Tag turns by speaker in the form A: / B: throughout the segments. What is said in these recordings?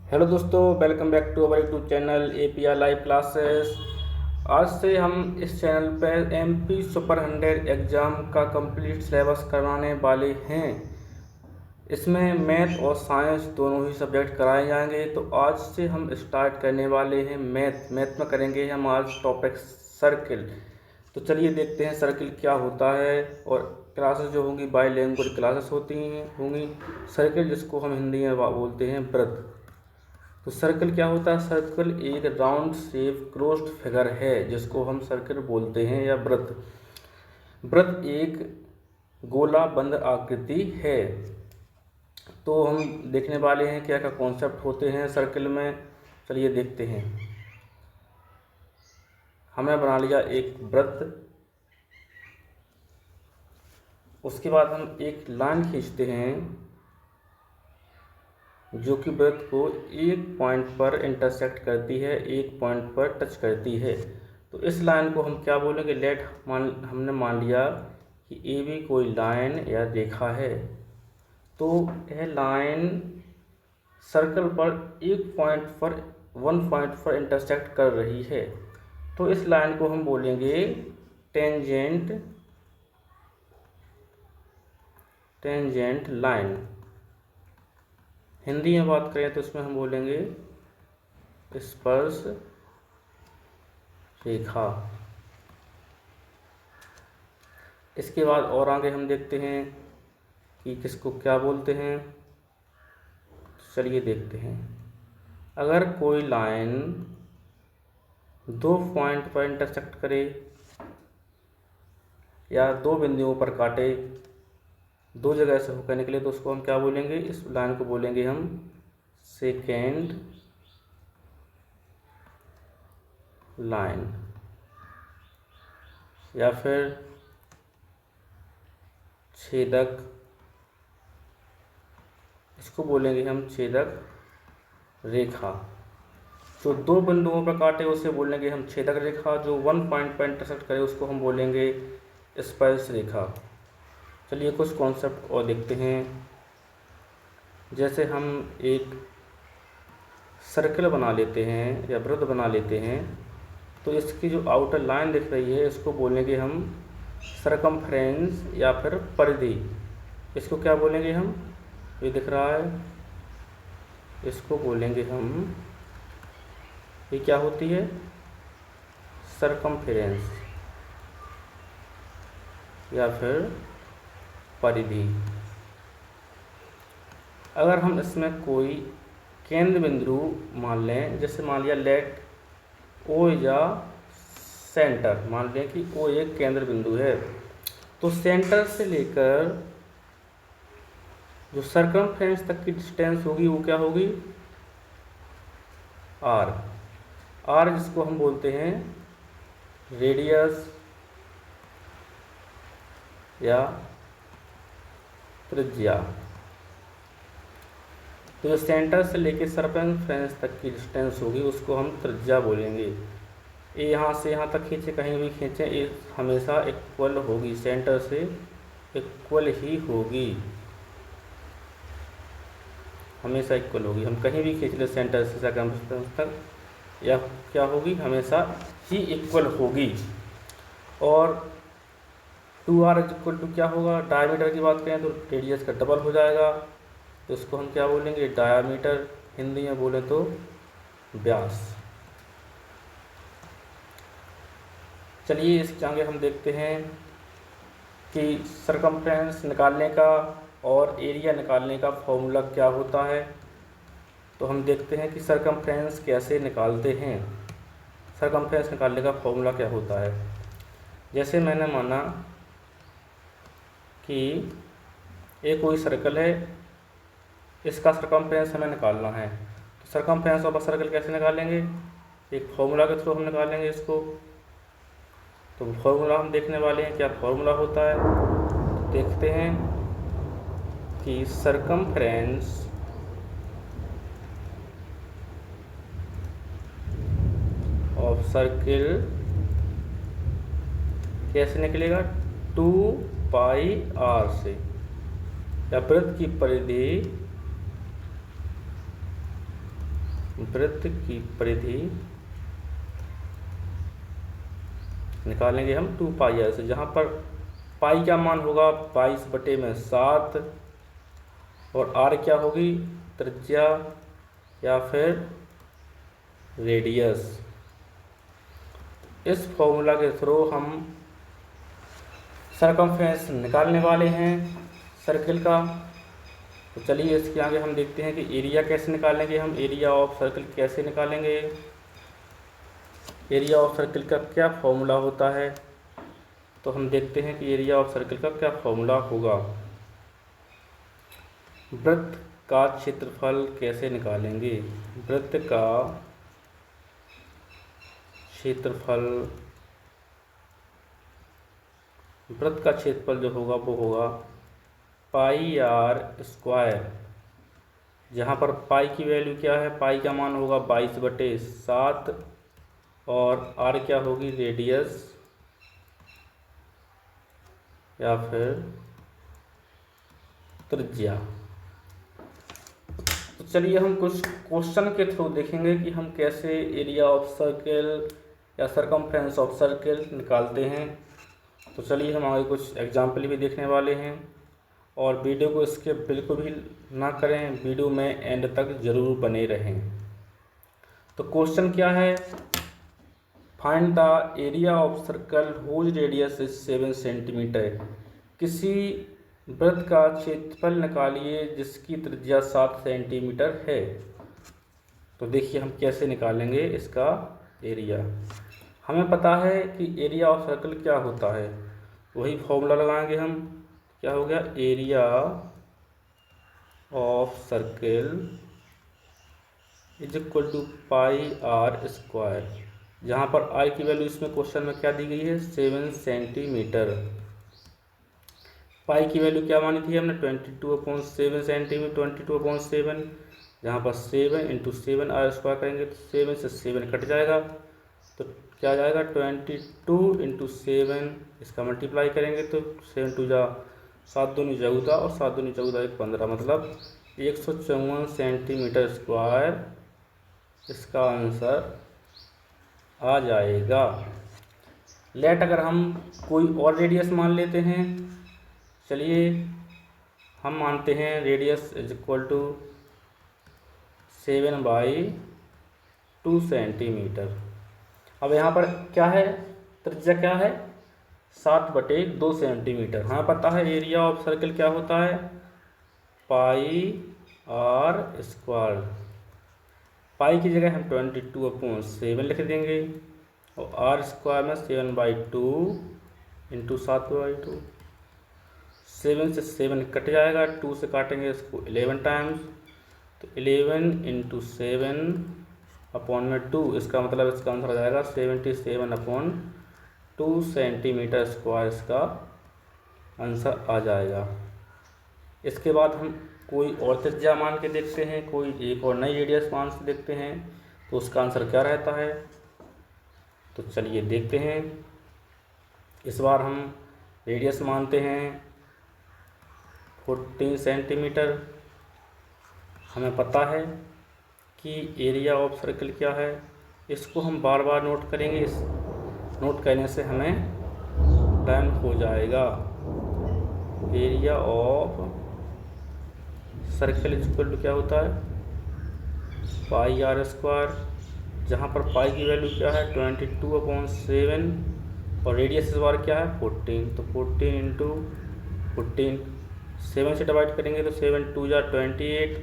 A: Hello दोस्तों, welcome back to our YouTube channel APR live classes. आज से हम इस चैनल पर एमपी सुपर 100 एग्ज़ाम का कंप्लीट सिलेबस कराने वाले हैं। इसमें मैथ और साइंस दोनों ही सब्जेक्ट कराए जाएंगे। तो आज से हम स्टार्ट करने वाले हैं मैथ में करेंगे हम आज टॉपिक सर्किल। तो चलिए देखते हैं सर्किल क्या होता है। और क्लासेस जो होंगी बाई लैंग्वेज क्लासेस होंगी। सर्किल जिसको हम हिंदी में बोलते हैं वृत्त। तो सर्कल क्या होता है? सर्कल एक राउंड शेप क्लोज्ड फिगर है जिसको हम सर्कल बोलते हैं या वृत्त। वृत्त एक गोला बंद आकृति है। तो हम देखने वाले हैं क्या क्या कॉन्सेप्ट होते हैं सर्कल में। चलिए देखते हैं। हमने बना लिया एक वृत्त। उसके बाद हम एक लाइन खींचते हैं जो कि वृत्त को एक पॉइंट पर इंटरसेक्ट करती है, एक पॉइंट पर टच करती है। तो इस लाइन को हम क्या बोलेंगे? हमने मान लिया कि ए बी कोई लाइन या रेखा है। तो यह लाइन सर्कल पर वन पॉइंट पर इंटरसेक्ट कर रही है। तो इस लाइन को हम बोलेंगे टेंजेंट लाइन। हिंदी में बात करें तो इसमें हम बोलेंगे स्पर्श रेखा। इसके बाद और आगे हम देखते हैं कि किसको क्या बोलते हैं। चलिए देखते हैं। अगर कोई लाइन दो पॉइंट पर इंटरसेक्ट करे या दो बिंदुओं पर काटे, दो जगह से होकर निकले, तो उसको हम क्या बोलेंगे? इस लाइन को बोलेंगे हम सेकेंड लाइन या फिर छेदक। इसको बोलेंगे हम छेदक रेखा। जो दो बिंदुओं पर काटे उसे बोलेंगे हम छेदक रेखा। जो वन पॉइंट पर इंटरसेक्ट करे उसको हम बोलेंगे स्पर्श रेखा। चलिए कुछ कॉन्सेप्ट और देखते हैं। जैसे हम एक सर्कल बना लेते हैं या वृत्त बना लेते हैं, तो इसकी जो आउटर लाइन दिख रही है इसको बोलेंगे हम सरकमफ्रेंस या फिर परिधि। इसको क्या बोलेंगे हम? ये दिख रहा है, इसको बोलेंगे हम, ये क्या होती है? सरकमफ्रेंस या फिर परिधि। अगर हम इसमें कोई केंद्र बिंदु मान लें, जैसे मान लिया लेट ओ या सेंटर, मान लें कि ओ एक केंद्र बिंदु है, तो सेंटर से लेकर जो सर्कमफ्रेंस तक की डिस्टेंस होगी वो क्या होगी? आर जिसको हम बोलते हैं रेडियस या त्रिज्या। तो जो सेंटर से लेकर सर्कमफ्रेंस तक की डिस्टेंस होगी उसको हम त्रिज्या बोलेंगे। ये यहाँ से यहाँ तक खींचे, कहीं भी खींचे, ये हमेशा इक्वल होगी, सेंटर से इक्वल ही होगी, हमेशा इक्वल होगी। हम कहीं भी खींच ले सेंटर से सर्कमफ्रेंस तक, या क्या होगी? हमेशा ही इक्वल होगी। और 2r इक्वल टू क्या होगा? डायमीटर की बात करें तो रेडियस का डबल हो जाएगा। तो इसको हम क्या बोलेंगे? डायमीटर। हिंदी में बोले तो व्यास। चलिए इसके आगे हम देखते हैं कि सरकमफ्रेंस निकालने का और एरिया निकालने का फॉर्मूला क्या होता है। तो हम देखते हैं कि सरकमफ्रेंस कैसे निकालते हैं। सरकमफ्रेंस निकालने का फॉर्मूला क्या होता है। जैसे मैंने माना कि एक कोई सर्कल है, इसका सरकमफ्रेंस हमें निकालना है। तो सरकमफ्रेंस ऑफ अ सर्कल कैसे निकालेंगे? एक फॉर्मूला के थ्रू हम निकालेंगे इसको। तो फॉर्मूला हम देखने वाले हैं, क्या फॉर्मूला होता है। तो देखते हैं कि सरकमफ्रेंस ऑफ सर्किल कैसे निकलेगा? 2πr से, या वृत्त की परिधि वृत्त की परिधि निकालेंगे हम 2 पाई आर से, जहाँ पर पाई का मान होगा 22/7 और आर क्या होगी, त्रिज्या या फिर रेडियस। इस फॉर्मूला के थ्रू हम सरकमफ्रेंस निकालने वाले हैं सर्किल का। तो चलिए इसके आगे हम देखते हैं कि एरिया कैसे निकालेंगे। हम एरिया ऑफ सर्किल कैसे निकालेंगे, एरिया ऑफ सर्किल का क्या फॉर्मूला होता है। तो हम देखते हैं कि एरिया ऑफ सर्किल का क्या फॉर्मूला होगा। वृत्त का क्षेत्रफल कैसे निकालेंगे, वृत्त का क्षेत्रफल, वृत्त का क्षेत्रफल जो होगा वो होगा पाई आर स्क्वायर, जहाँ पर पाई की वैल्यू क्या है, पाई का मान होगा 22/7 और आर क्या होगी, रेडियस या फिर त्रिज्या। तो चलिए हम कुछ क्वेश्चन के थ्रू देखेंगे कि हम कैसे एरिया ऑफ सर्किल या सरकमफ्रेंस ऑफ सर्किल निकालते हैं। तो चलिए हम आगे कुछ एग्जाम्पल भी देखने वाले हैं और वीडियो को स्किप बिल्कुल भी ना करें, वीडियो में एंड तक ज़रूर बने रहें। तो क्वेश्चन क्या है, find the area of circle whose radius is 7 centimetre. किसी वृत्त का क्षेत्रफल निकालिए जिसकी त्रिज्या 7 सेंटीमीटर है। तो देखिए हम कैसे निकालेंगे इसका एरिया। हमें पता है कि एरिया ऑफ सर्कल क्या होता है, वही फॉर्मूला लगाएंगे हम। क्या हो गया, area of circle is equal to pi r square, जहाँ पर आर की वैल्यू इसमें क्वेश्चन में क्या दी गई है, 7 सेंटीमीटर। पाई की वैल्यू क्या मानी थी हमने, 22/7 सेंटीमीटर, 22/7, जहाँ पर 7 × 7 आर स्क्वायर करेंगे तो 7 से 7 कट जाएगा, तो क्या आ जाएगा 22 × 7, इसका मल्टीप्लाई करेंगे तो 7 2 जा 7 दूनी 14 और 7 दूनी 14 1 15, मतलब 154 सेंटीमीटर स्क्वायर इसका आंसर आ जाएगा। लेट अगर हम कोई और रेडियस मान लेते हैं, चलिए हम मानते हैं radius is equal to 7/2 centimetre. अब यहाँ पर क्या है, त्रिज्या क्या है, 7/2 सेंटीमीटर। हमें पता है एरिया ऑफ सर्कल क्या होता है, पाई आर स्क्वायर। पाई की जगह हम 22/7 लिख देंगे और आर स्क्वायर में 7/2 × 7/2, 7 से 7 कट जाएगा, 2 से काटेंगे इसको 11 टाइम्स, तो 11 × 7/2, इसका मतलब इसका आंसर आ जाएगा 77/2 सेंटीमीटर स्क्वायर इसका आंसर आ जाएगा। इसके बाद हम कोई और त्रिज्या मान के देखते हैं, कोई एक और नई रेडियस मान से देखते हैं तो उसका आंसर क्या रहता है। तो चलिए देखते हैं। इस बार हम रेडियस मानते हैं 14 सेंटीमीटर। हमें पता है कि एरिया ऑफ सर्कल क्या है, इसको हम बार बार नोट करेंगे, इस नोट करने से हमें डन हो जाएगा। Area of circle is equal to क्या होता है, पाई आर स्क्वायर, जहाँ पर पाई की वैल्यू क्या है 22/7 और रेडियस इस बार क्या है 14, तो 14 × 14, 7 से डिवाइड करेंगे तो 7 2 जा 28,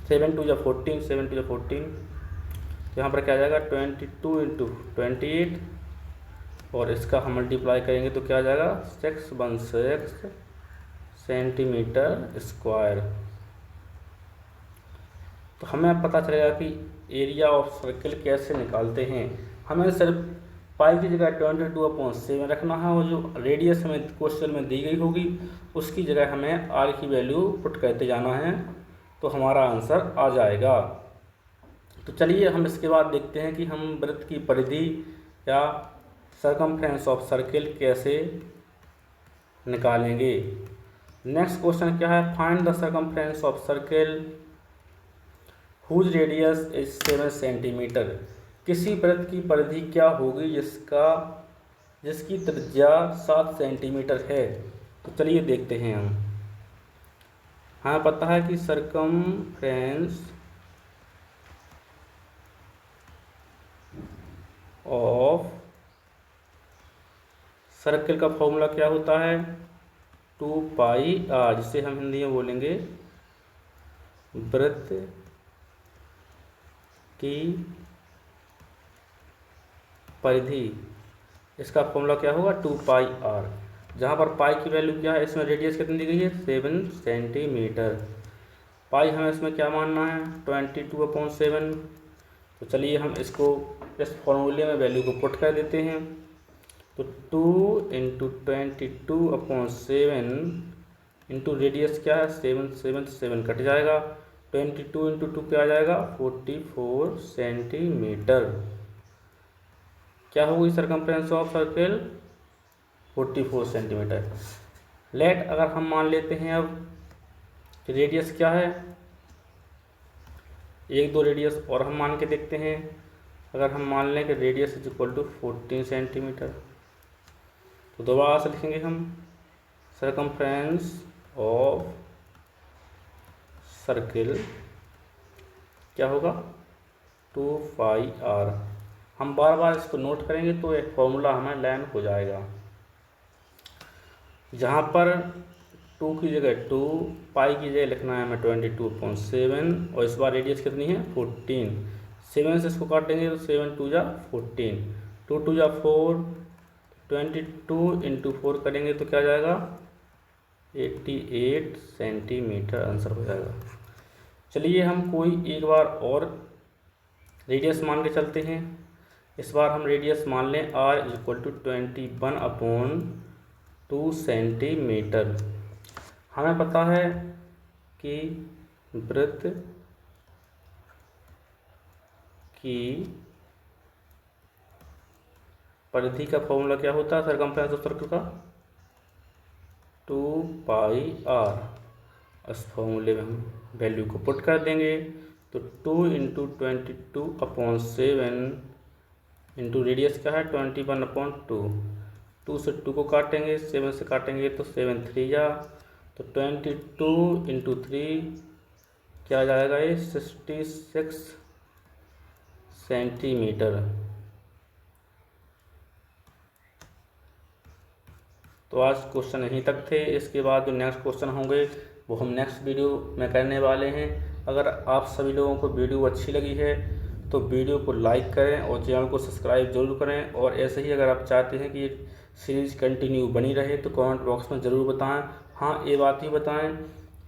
A: 7 2 जा 14, 7 2 जा 14, तो यहाँ पर क्या आ जाएगा 22 × 28 और इसका हम मल्टीप्लाई करेंगे तो क्या आ जाएगा 616 सेंटीमीटर स्क्वायर। तो हमें पता चलेगा कि एरिया ऑफ सर्कल कैसे निकालते हैं। हमें सिर्फ पाई की जगह 22/7 रखना है और जो रेडियस हमें क्वेश्चन में दी गई होगी उसकी जगह हमें आर की वैल्यू पुट करते जाना है, तो हमारा आंसर आ जाएगा। तो चलिए हम इसके बाद देखते हैं कि हम वृत्त की परिधि या सरकमफ्रेंस ऑफ सर्किल कैसे निकालेंगे। नेक्स्ट क्वेश्चन क्या है, find the circumference of circle whose radius is 7 centimetre. किसी वृत्त की परिधि क्या होगी जिसकी त्रिज्या 7 सेंटीमीटर है। तो चलिए देखते हैं हम। हमें पता है कि सरकमफ्रेंस ऑफ सर्कल का फॉर्मूला क्या होता है, 2πr, जिसे हम हिंदी में बोलेंगे वृत्त की परिधि। इसका फॉर्मूला क्या होगा, 2πr, जहाँ पर पाई की वैल्यू क्या है, इसमें रेडियस कितनी दी गई है, 7 सेंटीमीटर। पाई हमें इसमें क्या मानना है, 22/7। तो चलिए हम इसको इस फॉर्मूले में वैल्यू को पुट कर देते हैं। तो 2 × 22/7 इंटू रेडियस क्या है, 7 कट जाएगा, 22 × 2 क्या आ जाएगा, 44 सेंटीमीटर। क्या होगी circumference of circle, 44 centimetre. Let अगर हम मान लेते हैं अब रेडियस क्या है, एक दो रेडियस और हम मान के देखते हैं। अगर हम मान लें कि radius is equal to 14 centimetre, तो दोबारा से लिखेंगे हम सरकमफ्रेंस ऑफ सर्किल क्या होगा, 2πr। हम बार बार इसको नोट करेंगे तो एक फॉर्मूला हमें लर्न हो जाएगा। जहाँ पर 2 की जगह 2, पाई की जगह लिखना है हमें 22/7, और इस बार रेडियस कितनी है, 14। 7 से इसको काटेंगे तो 7 2 जा 14, 2 2 जा 4, 22 × 4 करेंगे तो क्या जाएगा, 88 सेंटीमीटर आंसर हो जाएगा। चलिए हम कोई एक बार और रेडियस मान के चलते हैं। इस बार हम रेडियस मान लें r = 21/2 सेंटीमीटर। हमें पता है कि वृत्त की परिधि का फॉर्मूला क्या होता है सरकमफ्रेंस ऑफ सर्कल का, 2πr। इस फॉर्मूले में हम वैल्यू को पुट कर देंगे। तो 2 × 22/7 इंटू रेडियस क्या है, 21/2। 2 से 2 को काटेंगे, 7 से काटेंगे तो 7 3 जा, तो 22 × 3 क्या जाएगा, ये 66 सेंटीमीटर। तो आज क्वेश्चन यहीं तक थे। इसके बाद जो नेक्स्ट क्वेश्चन होंगे वो हम नेक्स्ट वीडियो में करने वाले हैं। अगर आप सभी लोगों को वीडियो अच्छी लगी है तो वीडियो को लाइक करें और चैनल को सब्सक्राइब जरूर करें। और ऐसे ही अगर आप चाहते हैं कि ये सीरीज़ कंटिन्यू बनी रहे तो कमेंट बॉक्स में ज़रूर बताएं। हाँ, ये बात ही बताएं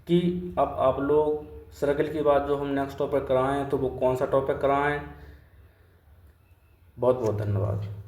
A: कि अब आप लोग सर्कल के बाद जो हम नेक्स्ट टॉपिक कराएं तो वो कौन सा टॉपिक कराएं। बहुत बहुत धन्यवाद।